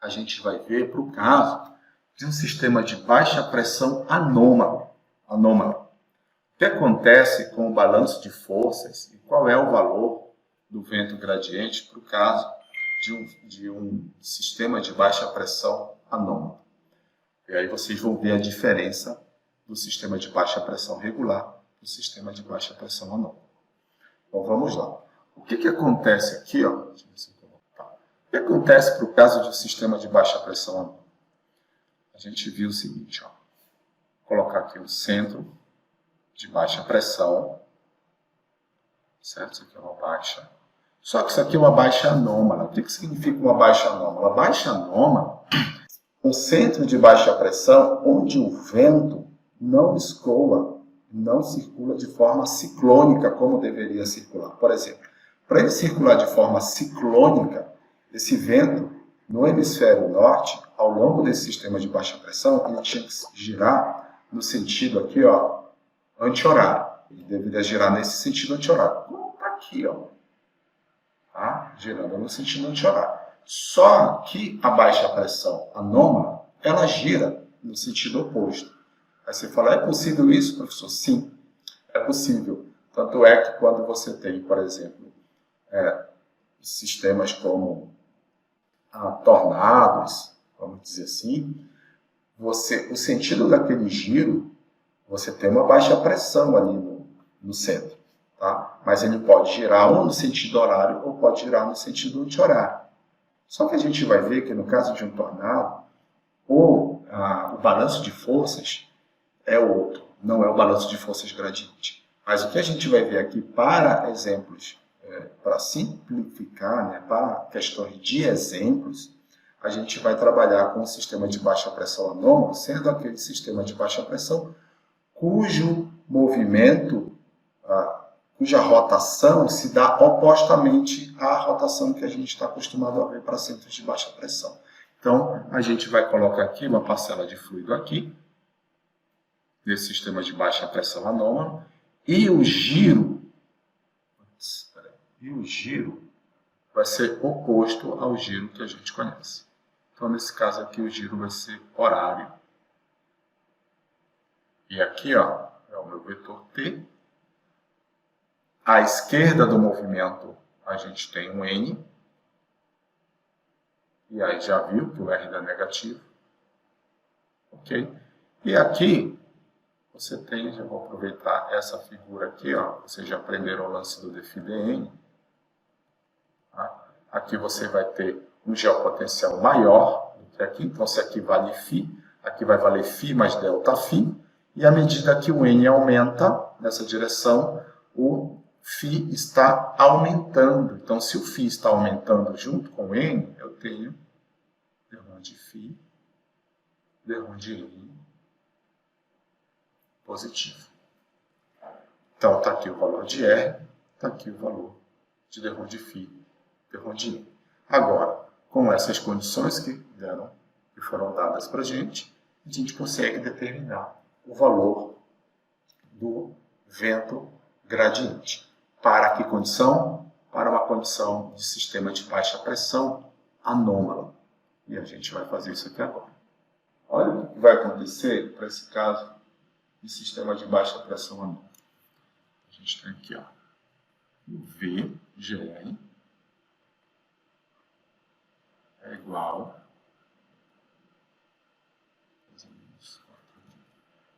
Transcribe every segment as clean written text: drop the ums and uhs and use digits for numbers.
a gente vai ver para o caso de um sistema de baixa pressão anômalo. O que acontece com o balanço de forças e qual é o valor do vento gradiente para o caso de um sistema de baixa pressão anômalo. E aí vocês vão ver a diferença do sistema de baixa pressão regular do sistema de baixa pressão anômalo. Então vamos lá. O que acontece aqui? Ó? O que acontece para o caso de um sistema de baixa pressão anômalo? A gente viu o seguinte, ó. Vou colocar aqui o centro de baixa pressão, certo? Isso aqui é uma baixa. Só que isso aqui é uma baixa anômala. O que significa uma baixa anômala? A baixa anômala é um centro de baixa pressão onde o vento não escoa, não circula de forma ciclônica como deveria circular. Por exemplo, para ele circular de forma ciclônica, esse vento no hemisfério norte, ao longo desse sistema de baixa pressão, ele tinha que girar no sentido aqui, ó, anti-horário. Ele deveria girar nesse sentido anti-horário. Como está aqui, ó. Tá? Girando no sentido anti-horário. Só que a baixa pressão anômala, ela gira no sentido oposto. Aí você fala, é possível isso, professor? Sim, é possível. Tanto é que quando você tem, por exemplo, sistemas como tornados, vamos dizer assim, o sentido daquele giro, você tem uma baixa pressão ali no centro. Tá? Mas ele pode girar ou no sentido horário ou pode girar no sentido anti-horário. Só que a gente vai ver que no caso de um tornado, o balanço de forças é outro, não é o balanço de forças gradiente. Mas o que a gente vai ver aqui para exemplos, para simplificar, né, para questões de exemplos, a gente vai trabalhar com um sistema de baixa pressão anômalo, sendo aquele sistema de baixa pressão cujo movimento, cuja rotação se dá opostamente à rotação que a gente está acostumado a ver para centros de baixa pressão. Então, a gente vai colocar aqui uma parcela de fluido aqui, desse sistema de baixa pressão anômalo, e o giro vai ser oposto ao giro que a gente conhece. Então, nesse caso aqui, o giro vai ser horário. E aqui, ó, é o meu vetor T. À esquerda do movimento, a gente tem um N. E aí já viu que o R dá negativo. Ok? E aqui, você tem, já vou aproveitar essa figura aqui, ó. Vocês já aprenderam o lance do dφdN. Tá? Aqui você vai ter um geopotencial maior do que aqui. Então, se aqui vale φ, aqui vai valer φ mais ΔΦ. E à medida que o N aumenta nessa direção, o φ está aumentando. Então, se o φ está aumentando junto com o N, eu tenho d1 de φ, d1 de N positivo. Então, está aqui o valor de R, está aqui o valor de d1 de φ, d1 de N. Agora, com essas condições que foram dadas para a gente consegue determinar o valor do vento gradiente. Para que condição? Para uma condição de sistema de baixa pressão anômala. E a gente vai fazer isso aqui agora. Olha o que vai acontecer para esse caso de sistema de baixa pressão anômala. A gente tem aqui, ó, o VGR é igual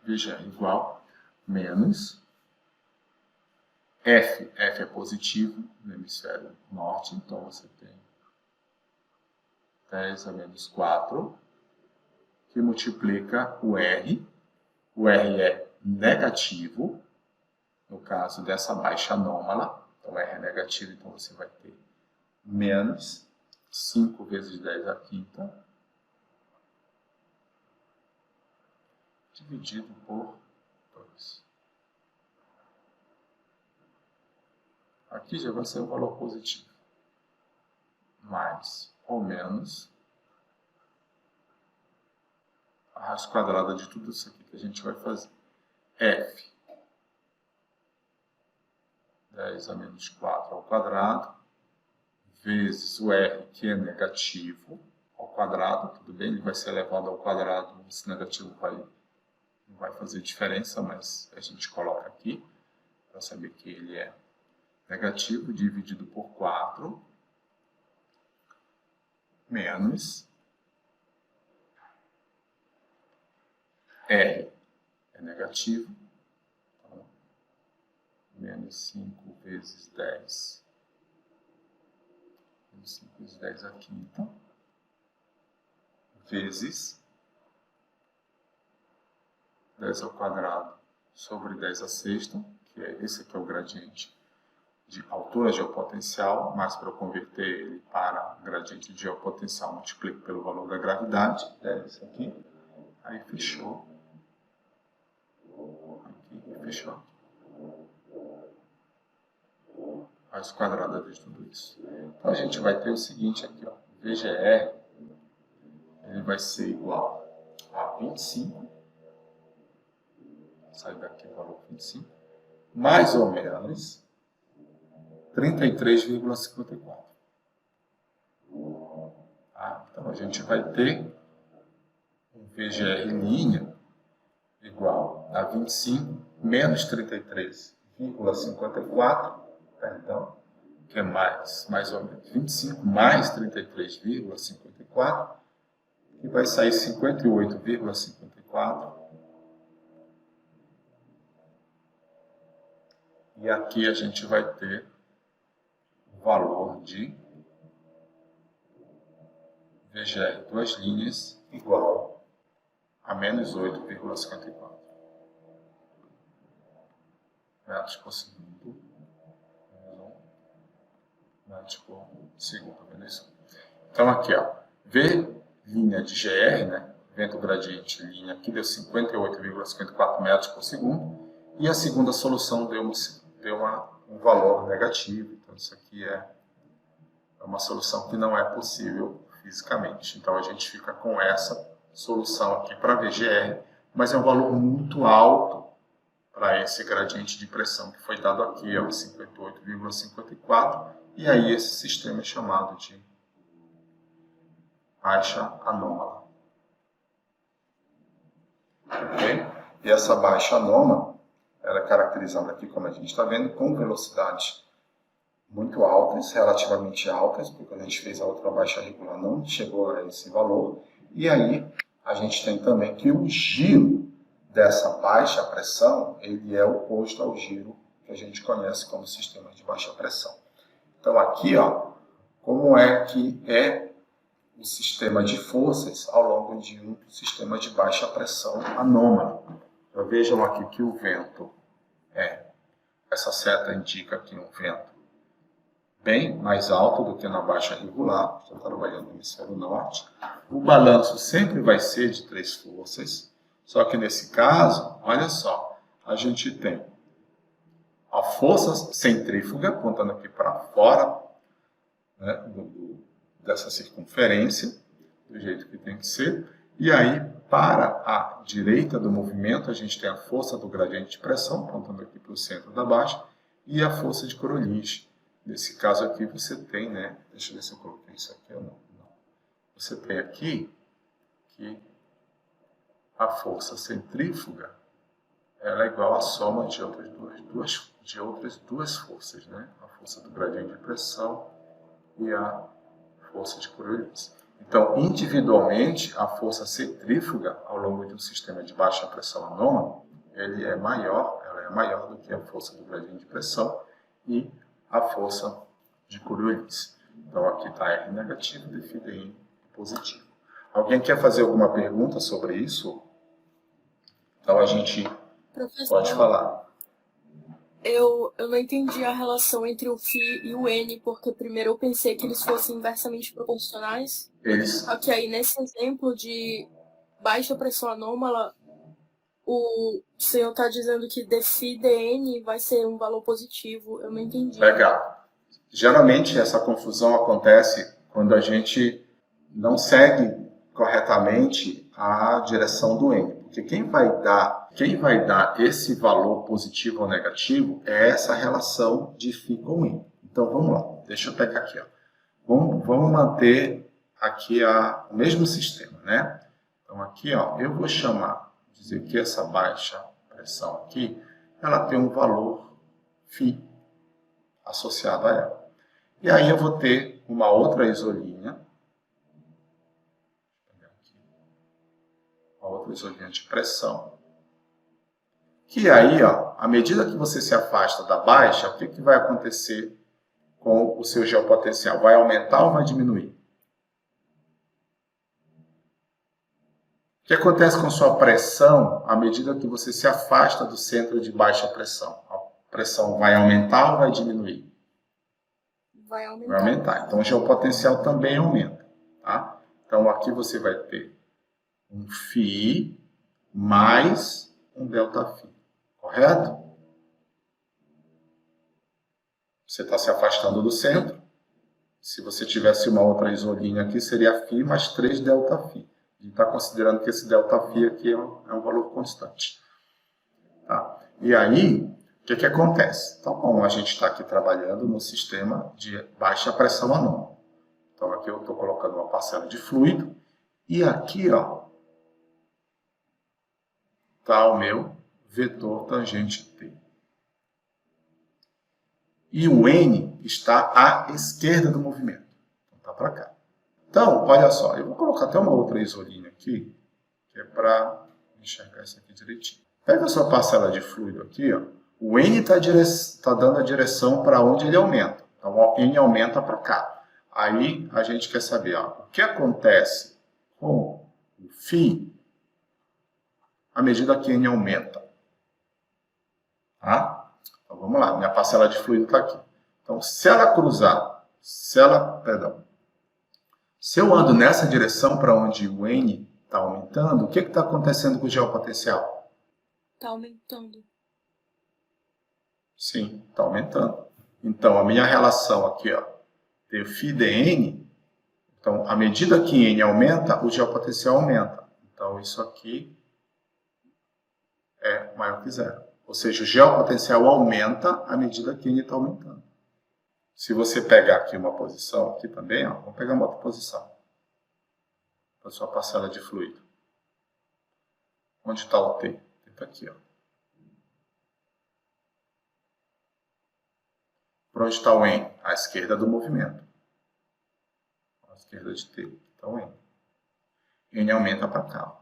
VGR igual menos F é positivo no hemisfério norte, então você tem 10 a menos 4, que multiplica o R é negativo, no caso dessa baixa anômala, então R é negativo, então você vai ter menos 5 vezes 10 à quinta, dividido por 2. Aqui já vai ser um valor positivo. Mais ou menos a raiz quadrada de tudo isso aqui que a gente vai fazer. F 10 a menos 4 ao quadrado vezes o R, que é negativo, ao quadrado, tudo bem, ele vai ser elevado ao quadrado, esse negativo não vai fazer diferença, mas a gente coloca aqui, para saber que ele é negativo, dividido por 4, menos R é negativo, então, menos 5 vezes 10, menos 5 vezes 10 à quinta, vezes 10 ao quadrado sobre 10 à sexta, que é esse aqui é o gradiente de altura geopotencial, mas para eu converter ele para gradiente de geopotencial, multiplico pelo valor da gravidade, é isso aqui, aí fechou, aqui e fechou, raiz quadrada de tudo isso. Então a gente vai ter o seguinte aqui, ó, VGR, ele vai ser igual a 25, sai daqui o valor 25, mais ou menos 33,54. Então a gente vai ter um VGR linha igual a 25 menos 33,54, perdão, que é mais ou menos 25 mais 33,54, que vai sair 58,54. E aqui a gente vai ter o valor de VGR duas linhas igual a menos 8,54 metros por segundo. Metros por segundo, vendo isso? Então aqui, ó, V linha de GR, né? Vento gradiente linha aqui deu 58,54 metros por segundo. E a segunda solução deu um valor negativo. Então isso aqui é uma solução que não é possível fisicamente. Então a gente fica com essa solução aqui para VGR, mas é um valor muito alto para esse gradiente de pressão que foi dado aqui, 58,54, e aí esse sistema é chamado de baixa anômala. Ok? E essa baixa anômala, ela é caracterizada aqui, como a gente está vendo, com velocidades muito altas, relativamente altas, porque quando a gente fez a outra baixa regular não chegou a esse valor. E aí a gente tem também que o giro dessa baixa pressão, ele é oposto ao giro que a gente conhece como sistema de baixa pressão. Então aqui, ó, como é que é o sistema de forças ao longo de um sistema de baixa pressão anômalo. Então, vejam aqui que o vento essa seta indica aqui um vento bem mais alto do que na baixa regular, estou trabalhando no hemisfério norte. O balanço sempre vai ser de 3 forças, só que nesse caso, olha só, a gente tem a força centrífuga, apontando aqui para fora, né, dessa circunferência, do jeito que tem que ser, e aí, para a direita do movimento, a gente tem a força do gradiente de pressão, apontando aqui para o centro da baixa, e a força de Korolysch. Nesse caso aqui você tem, né, deixa eu ver se eu coloquei isso aqui ou não. Você tem aqui que a força centrífuga ela é igual à soma de outras duas forças, né? A força do gradiente de pressão e a força de Korolysch. Então, individualmente, a força centrífuga ao longo de um sistema de baixa pressão anômalo, ela é maior do que a força do gradiente de pressão e a força de Korolysch. Então, aqui está R negativo, define em positivo. Alguém quer fazer alguma pergunta sobre isso? Então, a gente pode falar. Eu não entendi a relação entre o φ e o N, porque primeiro eu pensei que eles fossem inversamente proporcionais. Só que aí, nesse exemplo de baixa pressão anômala, o senhor está dizendo que dφ dN vai ser um valor positivo. Eu não entendi. Legal. Geralmente essa confusão acontece quando a gente não segue corretamente a direção do N. Porque quem vai dar esse valor positivo ou negativo é essa relação de φ com N. Então vamos lá, deixa eu pegar aqui. Ó. Vamos manter aqui o mesmo sistema, né? Então aqui, ó, eu vou dizer que essa baixa pressão aqui, ela tem um valor φ associado a ela. E aí eu vou ter uma outra isolinha, uma outra isolinha de pressão, que aí, ó, à medida que você se afasta da baixa, o que vai acontecer com o seu geopotencial? Vai aumentar ou vai diminuir? O que acontece com sua pressão à medida que você se afasta do centro de baixa pressão? A pressão vai aumentar ou vai diminuir? Vai aumentar. Vai aumentar. Então, o geopotencial também aumenta. Tá? Então, aqui você vai ter um φ mais um ΔΦ. Correto? Você está se afastando do centro. Se você tivesse uma outra isolinha aqui, seria φ mais 3 ΔΦ. A gente está considerando que esse ΔΦ aqui é um valor constante. Tá? E aí, o que acontece? Então, bom, a gente está aqui trabalhando no sistema de baixa pressão anômala. Então, aqui eu estou colocando uma parcela de fluido. E aqui, ó, está o meu vetor tangente T. E o N está à esquerda do movimento. Então, está para cá. Então, olha só, eu vou colocar até uma outra isolinha aqui, que é para enxergar isso aqui direitinho. Pega a sua parcela de fluido aqui, ó. O N está dando a direção para onde ele aumenta. Então, o N aumenta para cá. Aí, a gente quer saber, ó, o que acontece com o φ à medida que N aumenta. Tá? Então, vamos lá, minha parcela de fluido está aqui. Então, se eu ando nessa direção para onde o N está aumentando, o que está acontecendo com o geopotencial? Está aumentando. Sim, está aumentando. Então, a minha relação aqui, ó, tem φ dN. Então, à medida que N aumenta, o geopotencial aumenta. Então, isso aqui é maior que zero. Ou seja, o geopotencial aumenta à medida que N está aumentando. Se você pegar aqui uma posição, aqui também, ó, vamos pegar uma outra posição. Para a sua parcela de fluido. Onde está o T? Está aqui, ó. Por onde está o N? À esquerda do movimento. À esquerda de T. Está o N. N aumenta para cá.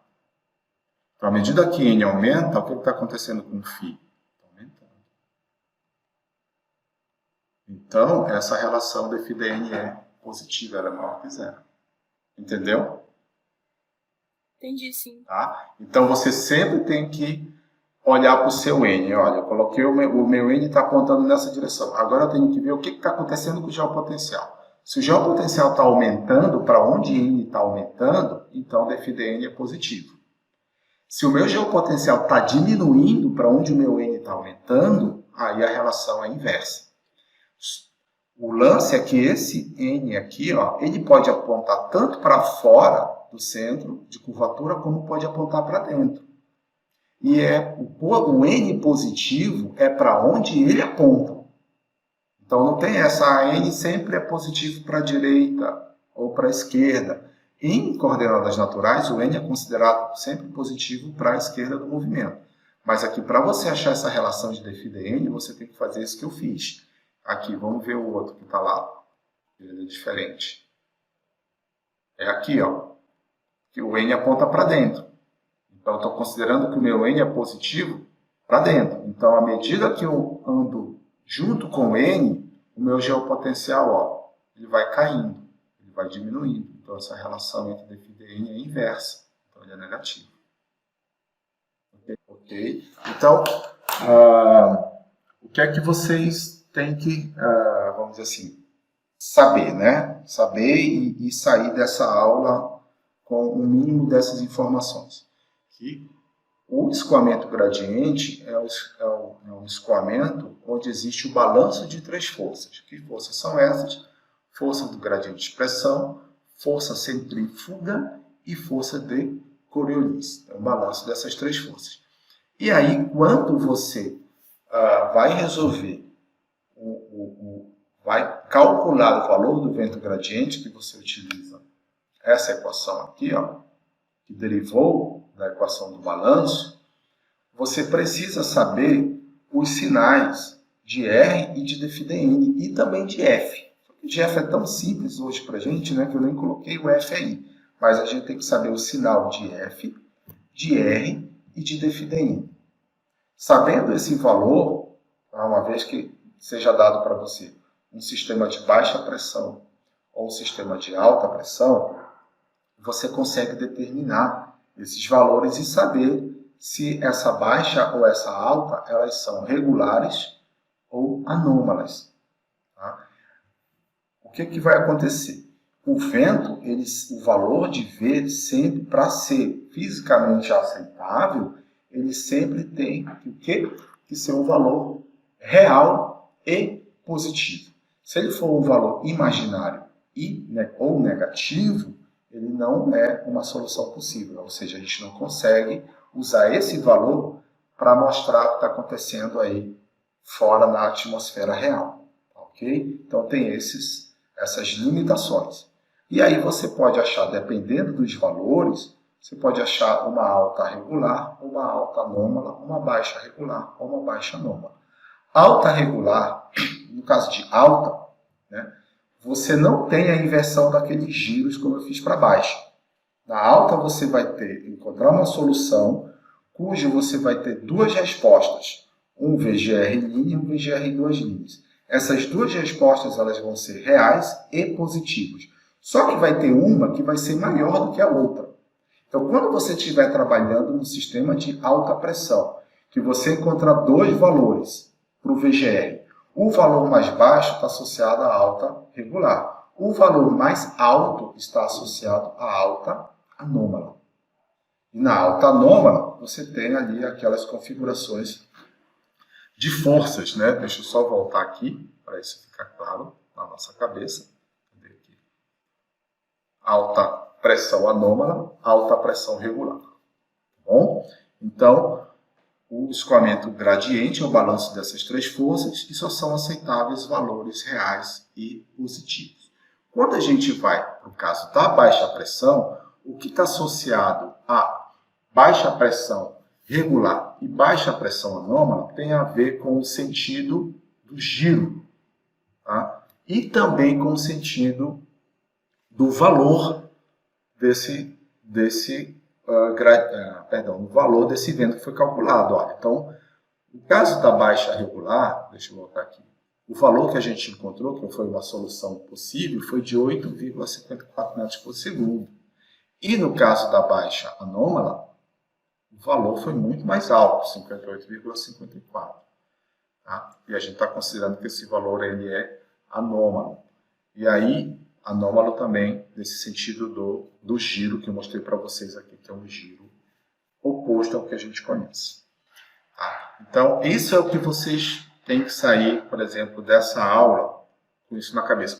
Então, à medida que N aumenta, o que está acontecendo com o φ? Está aumentando. Então, essa relação de φ dN é positiva, ela é maior que zero. Entendeu? Entendi, sim. Tá? Então, você sempre tem que olhar para o seu N. Olha, eu coloquei o meu N está apontando nessa direção. Agora eu tenho que ver o que está acontecendo com o geopotencial. Se o geopotencial está aumentando, para onde N está aumentando, então o φ dN é positivo. Se o meu geopotencial está diminuindo, para onde o meu N está aumentando, aí a relação é inversa. O lance é que esse N aqui, ó, ele pode apontar tanto para fora do centro de curvatura, como pode apontar para dentro. E o N positivo é para onde ele aponta. Então não tem essa, N sempre é positivo para a direita ou para a esquerda. Em coordenadas naturais, o N é considerado sempre positivo para a esquerda do movimento. Mas aqui, para você achar essa relação de dφ dN, você tem que fazer isso que eu fiz. Aqui, vamos ver o outro que está lá. Ele é diferente. É aqui, ó, que o N aponta para dentro. Então, eu estou considerando que o meu N é positivo para dentro. Então, à medida que eu ando junto com o N, o meu geopotencial, ó, ele vai caindo, ele vai diminuindo. Então, essa relação entre dφ dN é inversa. Então, ele é negativo. Ok? Então, o que é que vocês têm que, vamos dizer assim, saber, né? Saber e sair dessa aula com o mínimo dessas informações. Que o escoamento gradiente é um escoamento onde existe o balanço de três forças. Que forças são essas? Força do gradiente de pressão, força centrífuga e força de Coriolis. É um balanço dessas três forças. E aí, quando você vai resolver, vai calcular o valor do vento gradiente que você utiliza essa equação aqui, ó, que derivou da equação do balanço, você precisa saber os sinais de R e de dφdN e também de F. O de F é tão simples hoje para a gente, né, que eu nem coloquei o F aí. Mas a gente tem que saber o sinal de F, de R e de dφdN. Sabendo esse valor, uma vez que seja dado para você um sistema de baixa pressão ou um sistema de alta pressão, você consegue determinar esses valores e saber se essa baixa ou essa alta elas são regulares ou anômalas. Tá? O que vai acontecer? O vento, o valor de V, sempre, para ser fisicamente aceitável, ele sempre tem que ser um valor real e positivo. Se ele for um valor imaginário ou negativo, ele não é uma solução possível. Ou seja, a gente não consegue usar esse valor para mostrar o que está acontecendo aí fora na atmosfera real. Ok? Então tem essas limitações. E aí você pode achar, dependendo dos valores, você pode achar uma alta regular, uma alta anômala, uma baixa regular ou uma baixa anômala. Alta regular, no caso de alta, né, você não tem a inversão daqueles giros como eu fiz para baixa. Na alta você vai encontrar uma solução cujo você vai ter duas respostas, um VGR linha e um VGR em duas linhas. Essas duas respostas elas vão ser reais e positivas. Só que vai ter uma que vai ser maior do que a outra. Então, quando você estiver trabalhando no sistema de alta pressão, que você encontra dois valores para o VGR, o valor mais baixo está associado à alta regular. O valor mais alto está associado à alta anômala. E na alta anômala, você tem ali aquelas configurações de forças, né? Deixa eu só voltar aqui, para isso ficar claro na nossa cabeça. Cadê aqui? Alta pressão anômala, alta pressão regular. Tá bom? Então, o escoamento gradiente é o balanço dessas três forças e só são aceitáveis valores reais e positivos. Quando a gente vai para o caso da baixa pressão, o que está associado a baixa pressão regular e baixa pressão anômala tem a ver com o sentido do giro, tá? E também com o sentido do valor o valor desse vento que foi calculado. Olha, então, no caso da baixa regular, deixa eu voltar aqui, o valor que a gente encontrou, que foi uma solução possível, foi de 8,54 metros por segundo. E no caso da baixa anômala, o valor foi muito mais alto, 58,54. Tá? E a gente está considerando que esse valor ele é anômalo. E aí, anômalo também nesse sentido do giro que eu mostrei para vocês aqui, que é um giro oposto ao que a gente conhece. Tá? Então, isso é o que vocês têm que sair, por exemplo, dessa aula com isso na cabeça.